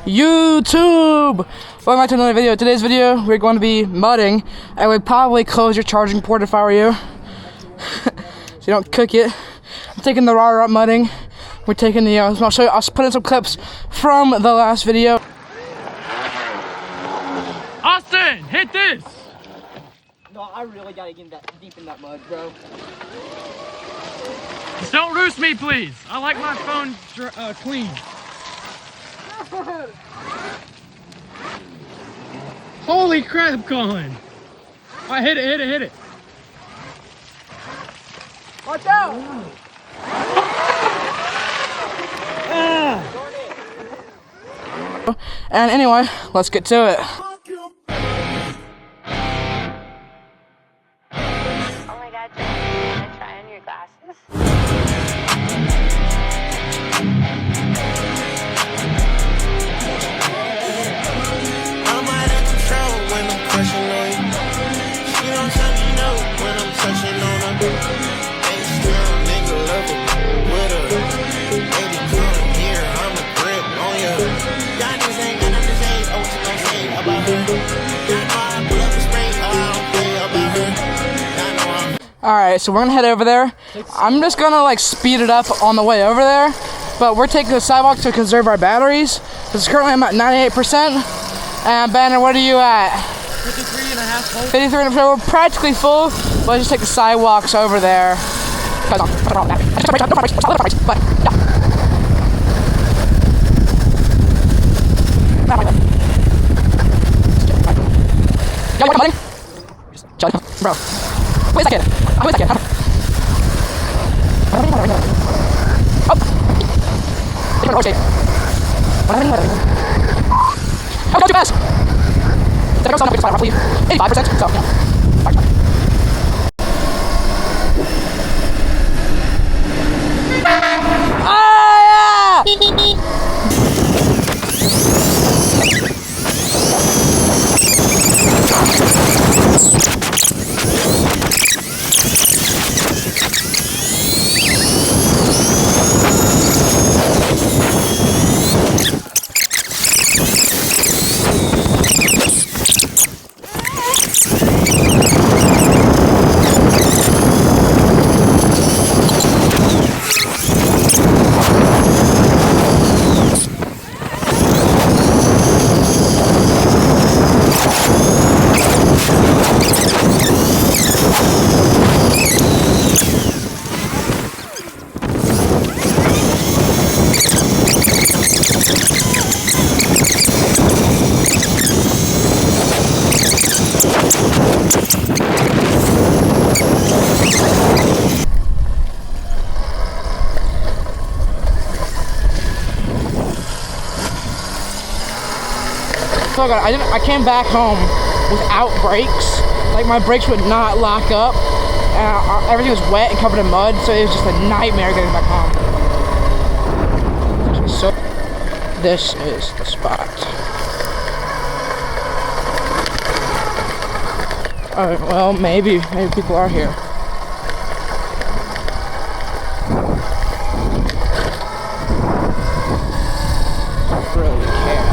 YouTube! Welcome back to another video. Today's video, we're going to be mudding. I would probably close your charging port if I were you. So you don't cook it. I'm taking the raw up mudding. We're taking the, I'll show you, I'll put in some clips from the last video. Austin, hit this! No, I really gotta get that deep in that mud, bro. Just don't roost me, please. I like my phone clean. Holy crap, Colin! I hit it. Watch out! And anyway, let's get to it. Oh my god, Jen, you wanna try on your glasses? I'm out of control when I'm crushing on you. She don't tell me no when I'm touching on her. Ain't still nigga love her with her. Baby, come here, I'ma grip on you. Y'all niggas ain't got nothing to say, oh, what you gonna say about her? Y'all know I pull up a spray, oh, I don't play about her. Y'all know I'm Alright, so we're gonna head over there. I'm just gonna like speed it up on the way over there. But we're taking the sidewalk to conserve our batteries. Because currently I'm at 98%. And Banner, what are you at? 53.5 volts. 53, we're practically full. But let's just take the sidewalks over there. Bro, wait a second. Oh, go too fast! Did I go so much? Roughly 85%. So, yeah. Ah, I came back home without brakes. Like my brakes would not lock up, and everything was wet and covered in mud, so it was just a nightmare getting back home. So this is the spot. Alright, well maybe people are here. Don't really care.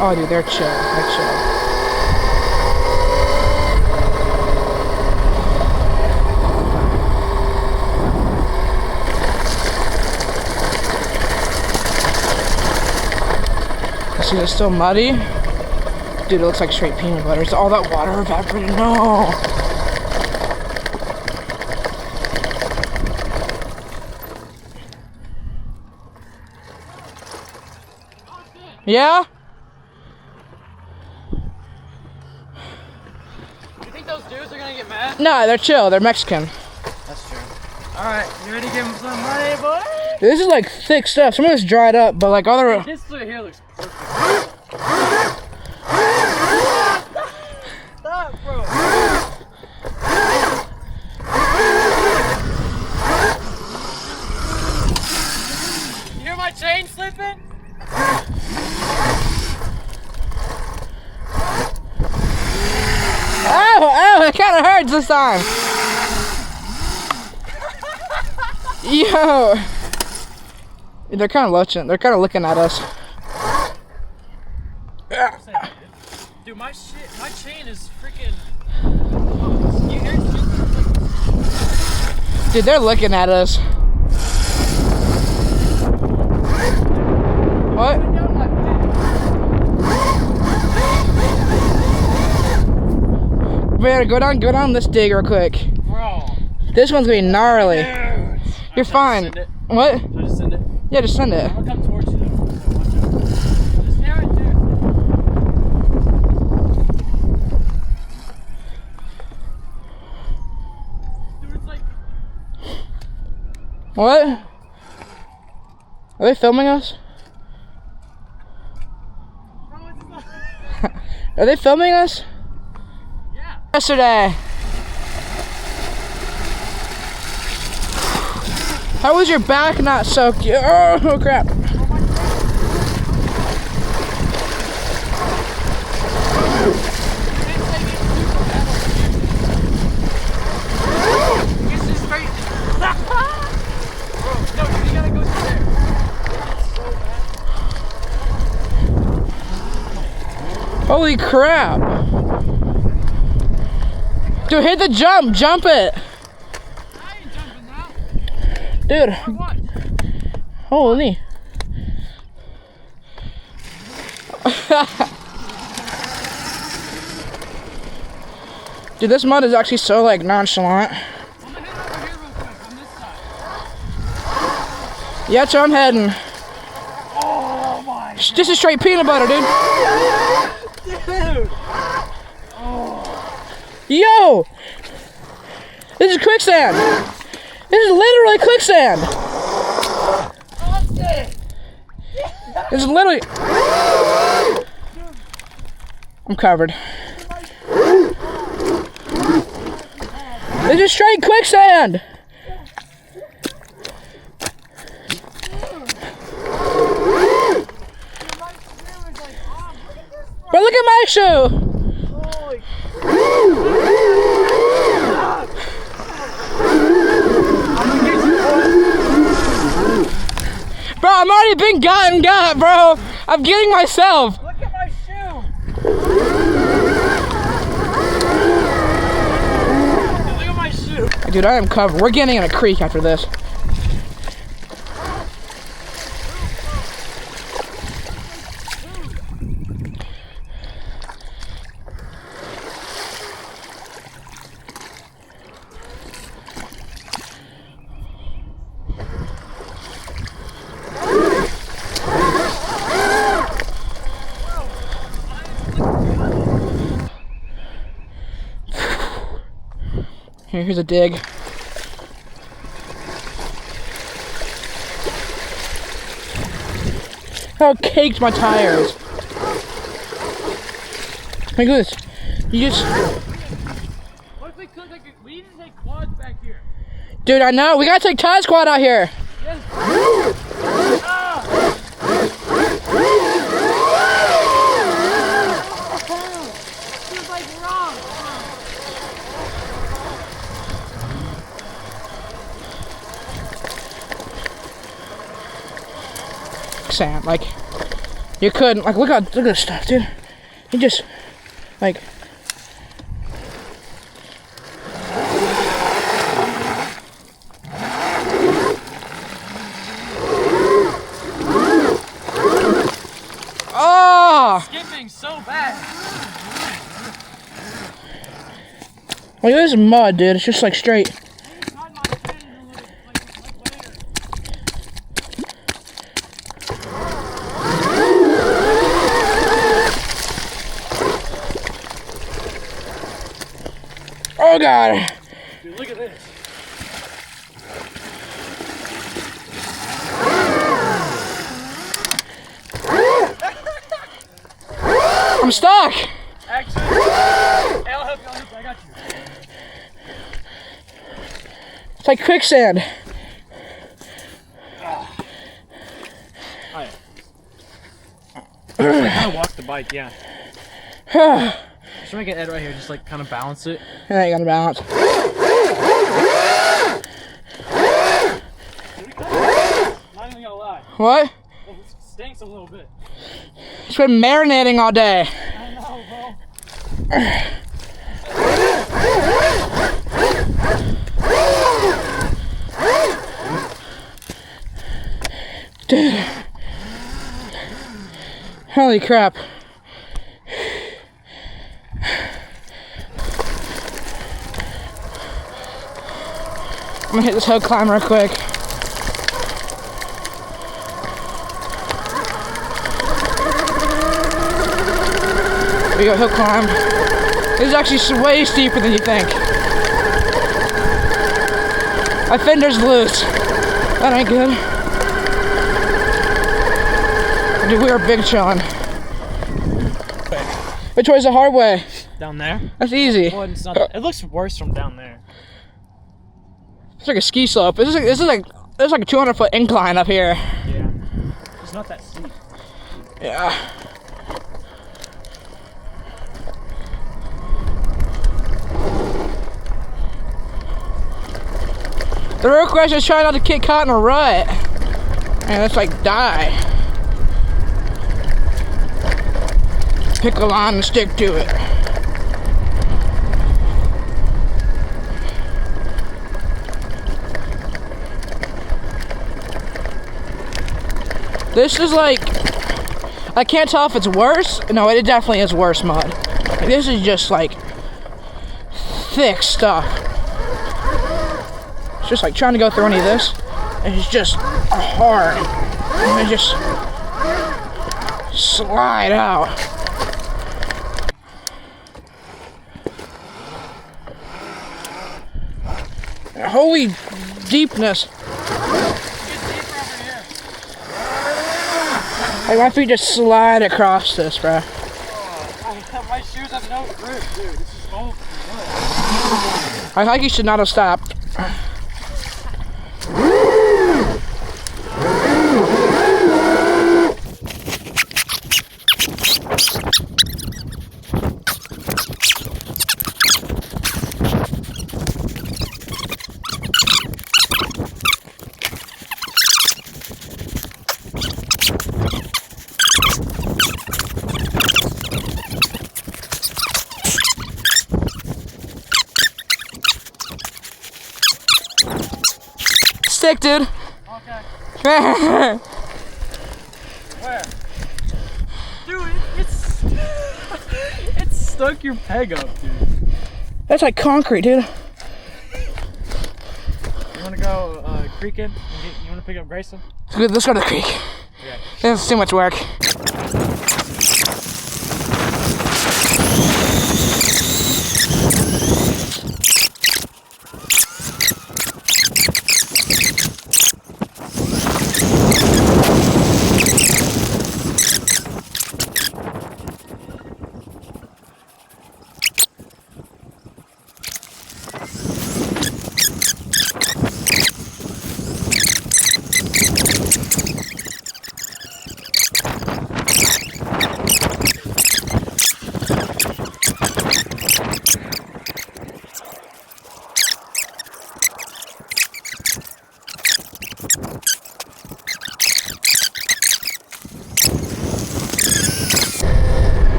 Oh, dude, they're chill. They're chill. See, it's still muddy. Dude, it looks like straight peanut butter. It's all that water evaporated. No. Yeah? You think those dudes are gonna get mad? No, they're chill. They're Mexican. That's true. Alright, you ready to give them some money, boy? Dude, this is like thick stuff. Some of it's dried up, but like other. This through here looks perfect. Stop, bro. You hear my check? chain slipping? Oh, it kind of hurts this time. Yo. They're kind of looking. They're kind of looking at us. Dude, my chain is freaking. You hear it? Dude, they're looking at us. What? Man, go down this dig real quick. Bro. This one's gonna be gnarly. Dude. You're fine. Send it. What? Should I just send it? Yeah, just send it. I'll come towards you though. So watch out. Just stay right there. Dude, it's like. What? Are they filming us? Bro, it's not. Are they filming us? Yeah. Yesterday. How was your back not soaked? Oh crap. Holy crap. Dude, hit the jump. Jump it. Dude. Holy. Dude, this mud is actually so like nonchalant. I'm gonna head over here real quick on this side. Yeah, that's where I'm heading. Oh my. This is straight peanut butter, dude. Dude. Yo! This is quicksand. This is literally quicksand. This is literally. I'm covered. This is straight quicksand. Bro, look at my shoe. Bro, I'm already been got, bro. I'm getting myself. Look at my shoe. Look at my shoe. Dude, I am covered. We're getting in a creek after this. Here's a dig. How caked my tires. Look at this. You just. What if we could like we need to take quads back here? Dude, I know. We gotta take Tie Squad out here. Yes. Feels like wrong. Sand, like you couldn't look at this stuff, dude. You just like Skipping so bad. look at this mud, dude. It's just like straight. Oh god. Dude, look at this. I'm stuck. Actually, hey, I'll help you. I got you. It's like quicksand. Alright. Just like kind of walk the bike, yeah. Just make an edge right here, just like kind of balance it. Yeah, you gotta balance. Not even gonna lie. What? It stinks a little bit. It's been marinating all day. I know, bro. Dude. Holy crap. I'm gonna hit this hill climb real quick. There we go, hill climb. This is actually way steeper than you think. My fender's loose. That ain't good. Dude, we are big chillin'. Which way's the hard way? Down there? That's easy. Well, it's not, it looks worse from down there. It's like a ski slope. This is like a 200-foot incline up here. Yeah. It's not that steep. Yeah. The real question is trying not to get caught in a rut. And it's like die. Pick a line and stick to it. This is like, I can't tell if it's worse. No, it definitely is worse mud. This is just like thick stuff. It's just like trying to go through any of this. It's just hard. And it just slide out. Holy deepness. Like my feet just slide across this, bro. My shoes have no grip, dude. This is all good. I think you should not have stopped. 'Stick, dude. Okay. Where? Where? Dude, it's stuck your peg up, dude. That's like concrete, dude. You wanna go creeking? You wanna pick up Grayson? Let's go to the creek. Yeah. This is too much work.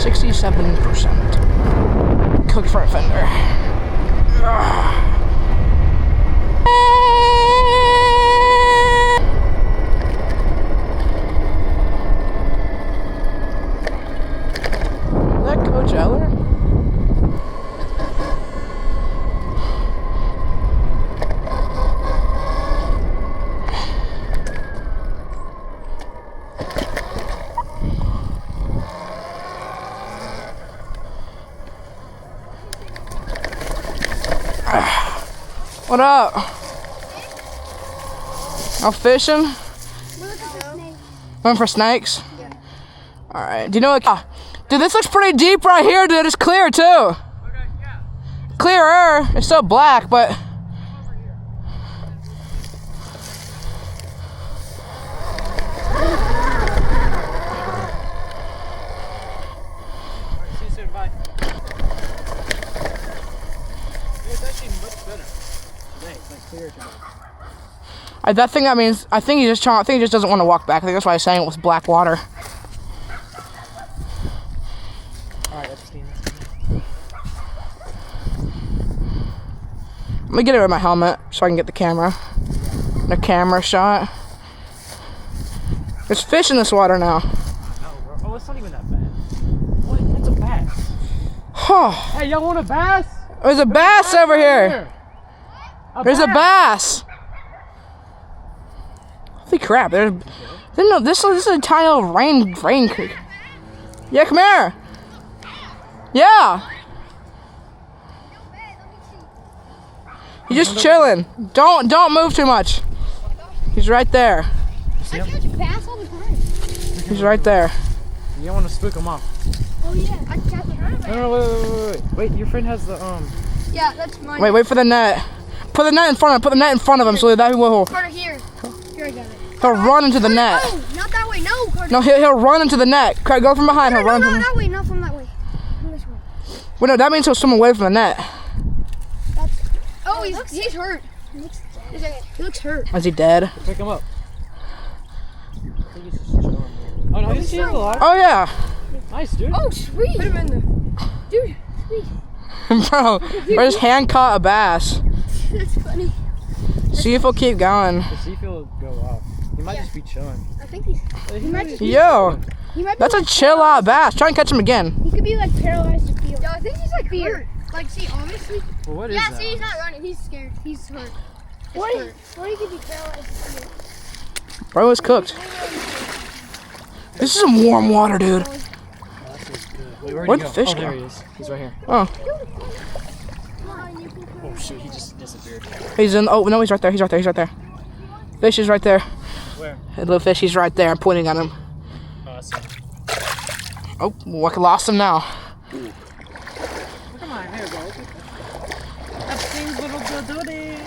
67% cooked for a fender. Is that Coach Eller? What up? Out fishing? Going for snakes? Yeah. Alright. Do you know what? Dude, this looks pretty deep right here, dude. It's clear too. Okay, yeah. Clearer. It's still black, but. That thing, that means, I think he just doesn't want to walk back. I think that's why he's saying it was black water. Alright, let's see. Let me get it with my helmet so I can get the camera shot. There's fish in this water now. Oh, it's not even that bad. What? That's a bass. Huh. Hey, y'all want a bass? There's a bass over here. There's a bass. Holy crap! This is a tiny little rain creek. Yeah, come here. Yeah. He's just chilling. Don't move too much. He's right there. I catch bass all the time. He's right there. You don't want to spook him off. Oh yeah, I catch it. No, wait, your friend has the Yeah, that's mine. Wait for the net. Put the net in front of him so that he will. Carter, here. Here, I got it. He'll run into the net. Oh, not that way. No, Carter. No, he'll run into the net. Go from behind. He'll No, run not from. that way. Not from that way. From this way. Well, no, that means he'll swim away from the net. Oh, he's hurt. He looks hurt. Is he dead? pick him up. I think he's just chilling. Oh no, he's still alive. Oh yeah. Nice, dude. Oh, sweet. Put him in there. Dude, sweet. Bro, I just hand caught a bass. That's funny. See if he'll keep going. Let's see if he'll go off. He might just be chilling. I think he might just be. Yo, He might be that's a chill out bass. Try and catch him again. He could be like paralyzed to feel. Yeah, I think he's like hurt. Like, see, honestly. Well, what is Yeah, that? see, he's not running. He's scared. He's hurt. Or he could be paralyzed to feel. Bro, it's cooked. This is some warm water, dude. Wait, where'd Where'd he the go? fish Oh, there go? he is. He's right here. Oh, Oh shoot, he just disappeared. he's in. Oh no, he's right there. He's right there. He's right there. Fish is right there. Where? Hey, little fish, he's right there. I'm pointing at him. Awesome. Oh, I lost him now. Come on, here, bro. That's things little duty.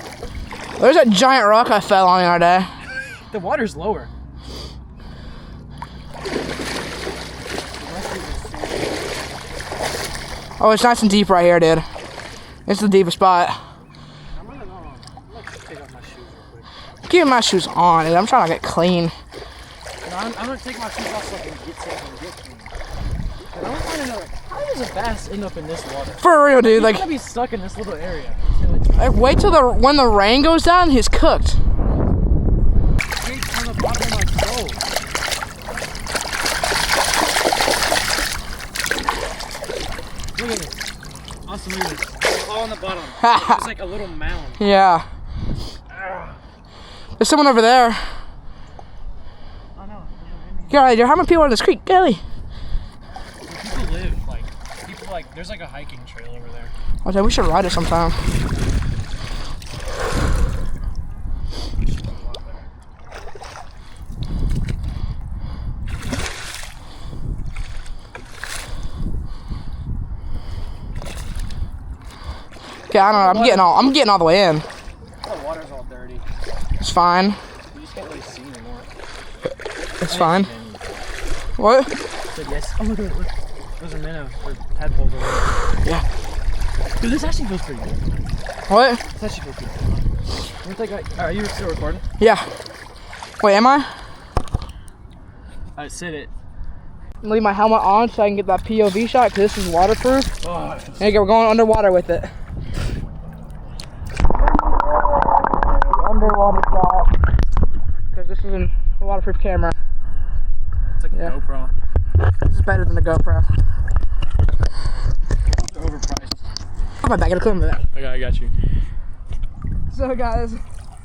There's that giant rock I fell on the other day. The water's lower. Oh, it's nice and deep right here, dude. It's the deepest spot. I'm gonna take off my shoes real quick. Keeping my shoes on, dude. I'm trying to get clean. No, I'm gonna take my shoes off so I can get safe and get clean. And I want to know, how does a bass end up in this water? For real, dude. He's Like, gonna be stuck in this little area. wait till when the rain goes down, he's cooked. Straight on the bottom of my toe. Look at this. Awesome, look at this. It's all on the bottom. It's like a little mound. Yeah. There's someone over there. Oh no. Yeah, how many people are in this creek? Golly. People live, there's like a hiking trail over there. Okay, we should ride it sometime. Okay, I don't know. I'm getting all the way in. The water's all dirty. It's fine. You just can't really see anymore. It's fine. What? Said yes. Oh look at it, look. Those are minnows or tadpoles over there. Yeah. Dude, this actually feels pretty good. What? This actually feels pretty good. Are you still recording? Yeah. Wait, am I? I said it. Leave my helmet on so I can get that POV shot because this is waterproof. Oh, Okay, we're going underwater with it. Underwater shot. Because this is a waterproof camera. it's like a Yeah. GoPro. This is better than a GoPro. They're overpriced. Put my bag, I gotta that. Okay, I got you. So guys,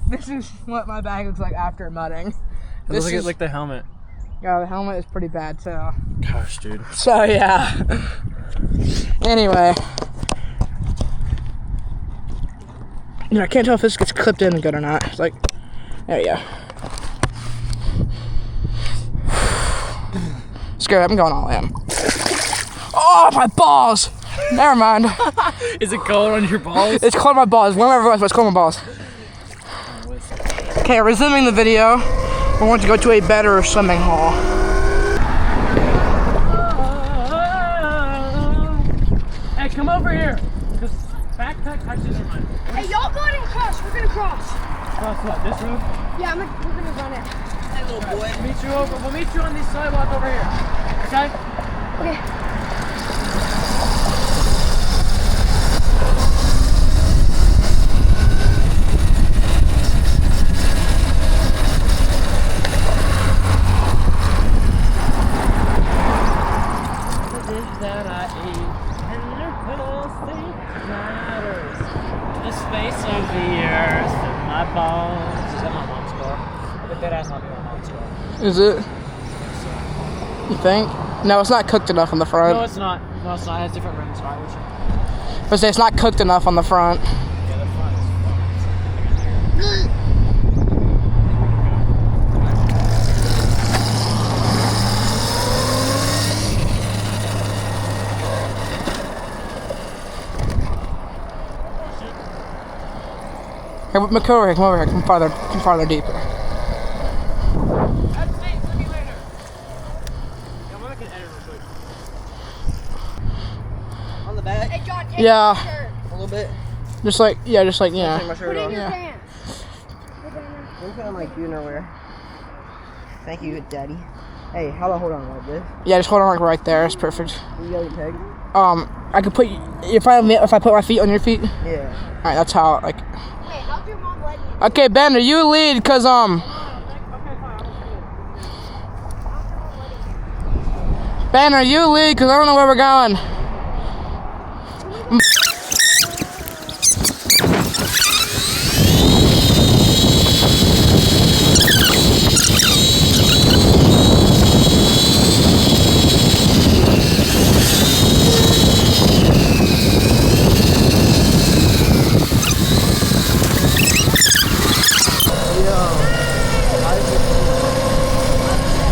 this is what my bag looks like after mudding. This Look is, at like the helmet. yeah, the helmet is pretty bad too. Gosh, dude. So yeah. Anyway. You know, I can't tell if this gets clipped in good or not. It's like, there you go. Screw it, I'm going all in. Oh, my balls! Never mind. Is it cold on your balls? It's cold on my balls. Whenever it's cold on my balls. Okay, resuming the video. We want to go to a better swimming hole. Hey, come over here. Just backpack actually never mind. Hey, y'all go ahead and cross. We're gonna cross. Cross what? This road? Yeah, we're gonna run it. We'll meet you on this sidewalk over here. Okay? Okay. That I ate and your pillows think matters. The space of the earth and my bones. Is that my mom's car? I think that has not been my mom's car. Is it? You think? No, it's not cooked enough on the front. No, it's not. No, it's not. It has different rims. Alright, which one? But it's not cooked enough on the front. Yeah, the front is fun. Here, come over here, come farther deeper. On the back. Hey, John, take Yeah. your shirt. A little bit. Just like, yeah. Take my Put shirt it in off. your Yeah. pants. I'm putting like you underwear. Thank you, Daddy. Hey, how about hold on like this? Yeah, just hold on like right there. It's perfect. You got your peg? I could put if I put my feet on your feet. Yeah. All right, that's how like. Hey, how's your mom letting you? Okay, Bender, you lead, cause Banner, you lead, cause I don't know where we're going.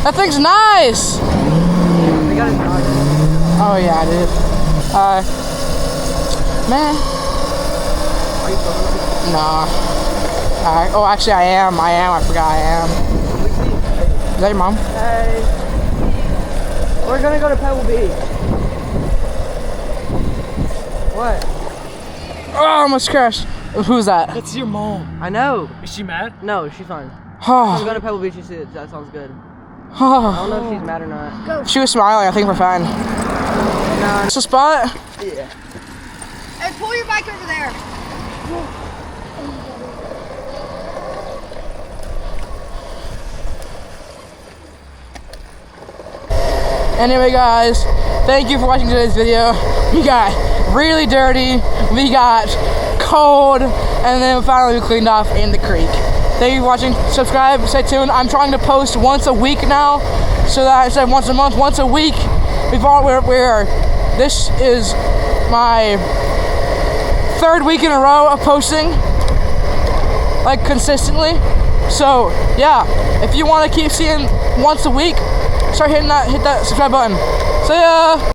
That thing's nice. They got it knocked. Oh yeah, dude. Man. Are you filming? Nah. Oh, actually, I am. I forgot I am. Is that your mom? Hey. We're gonna go to Pebble Beach. What? Oh, I almost crashed. Who's that? That's your mom. I know. Is she mad? No, she's fine. I'm Oh, going to Pebble Beach. That sounds good. I don't know if she's mad or not. she was smiling. I think we're fine. No. It's a spot. Yeah. Hey, pull your bike over there. Anyway, guys, thank you for watching today's video. We got really dirty, we got cold, and then finally we cleaned off in the creek. Thank you for watching. Subscribe, stay tuned. I'm trying to post once a week now, so that instead of once a month, once a week. This is my 3rd week in a row of posting, like consistently. So yeah, if you want to keep seeing once a week, hit that subscribe button. See ya.